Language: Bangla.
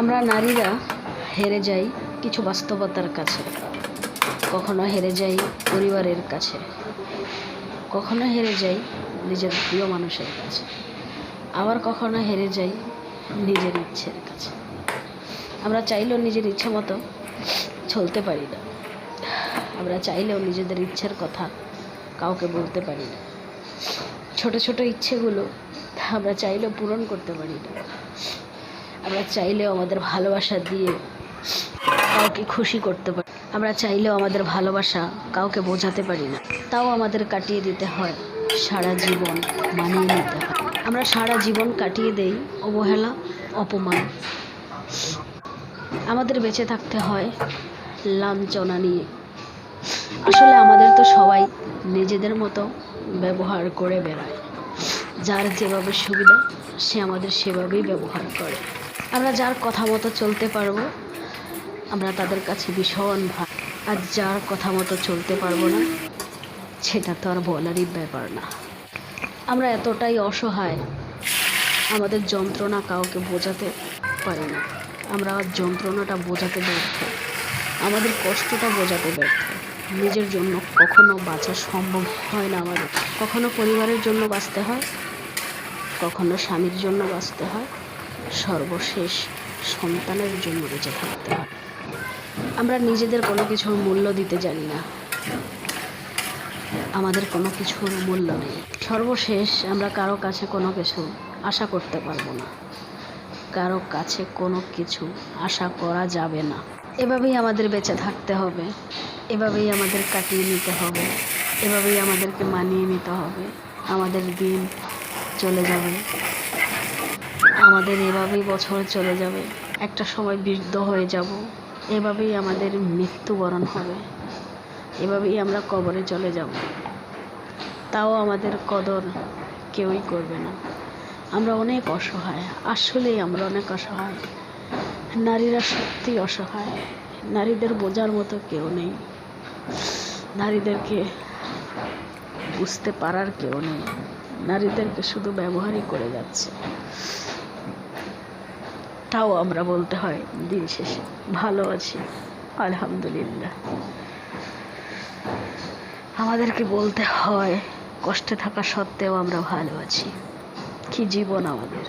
আমরা নারীরা হেরে যাই কিছু বাস্তবতার কাছে, কখনো হেরে যাই পরিবারের কাছে, কখনো হেরে যাই নিজের প্রিয় মানুষের কাছে, আবার কখনো হেরে যাই নিজের ইচ্ছের কাছে। আমরা চাইলেও নিজের ইচ্ছে মতো চলতে পারি না, আমরা চাইলেও নিজেদের ইচ্ছের কথা কাউকে বলতে পারি না। ছোট ছোট ইচ্ছেগুলো আমরা চাইলেও পূরণ করতে পারি না। আমরা চাইলেও আমাদের ভালোবাসা দিয়ে কাউকে খুশি করতে পারি, আমরা চাইলেও আমাদের ভালোবাসা কাউকে বোঝাতে পারি না। তাও আমাদের কাটিয়ে দিতে হয় সারা জীবন, মানিয়ে নিতে হয়। আমরা সারা জীবন কাটিয়ে দেই অবহেলা, অপমান। আমাদের বেঁচে থাকতে হয় লাঞ্ছনা নিয়ে। আসলে আমাদের তো সবাই নিজেদের মতো ব্যবহার করে বেড়ায়। যার যেভাবে সুবিধা সে আমাদের সেভাবেই ব্যবহার করে। আমরা যার কথা মতো চলতে পারবো আমরা তাদের কাছে ভীষণ ভালো, আর যার কথা মতো চলতে পারবো না সেটা তো আর বলারই ব্যাপার না। আমরা এতটাই অসহায়, আমাদের যন্ত্রণা কাউকে বোঝাতে পারি না। আমরা যন্ত্রণাটা বোঝাতে ব্যর্থ, আমাদের কষ্টটা বোঝাতে ব্যর্থ। নিজের জন্য কখনো বাঁচা সম্ভব হয় না আমাদের। কখনো পরিবারের জন্য বাঁচতে হয়, কখনো স্বামীর জন্য বাঁচতে হয়, সর্বশেষ সন্তানের জন্য বেঁচে থাকতে হয়। আমরা নিজেদের কোনো কিছুর মূল্য দিতে জানি না, আমাদের কোনো কিছুর মূল্য নেই। সর্বশেষ আমরা কারো কাছে কোনো কিছু আশা করতে পারবো না, কারো কাছে কোনো কিছু আশা করা যাবে না। এভাবেই আমাদের বেঁচে থাকতে হবে, এভাবেই আমাদের কাটিয়ে নিতে হবে, এভাবেই আমাদেরকে মানিয়ে নিতে হবে। আমাদের দিন চলে যাবে, আমাদের এভাবেই বছর চলে যাবে, একটা সময় বৃদ্ধ হয়ে যাব, এভাবেই আমাদের মৃত্যুবরণ হবে, এভাবেই আমরা কবরে চলে যাব। তাও আমাদের কদর কেউই করবে না। আমরা অনেক অসহায়, আসলেই আমরা অনেক অসহায়। নারীরা সত্যি অসহায়, নারীদের বোঝার মতো কেউ নেই, নারীদেরকে বুঝতে পারার কেউ নেই, নারীদেরকে শুধু ব্যবহারই করে যাচ্ছে। তাও আমরা বলতে হয় দিন শেষে ভালো আছি, আলহামদুলিল্লাহ। আমাদেরকে বলতে হয় কষ্টে থাকা সত্ত্বেও আমরা ভালো আছি। কি জীবন আমাদের!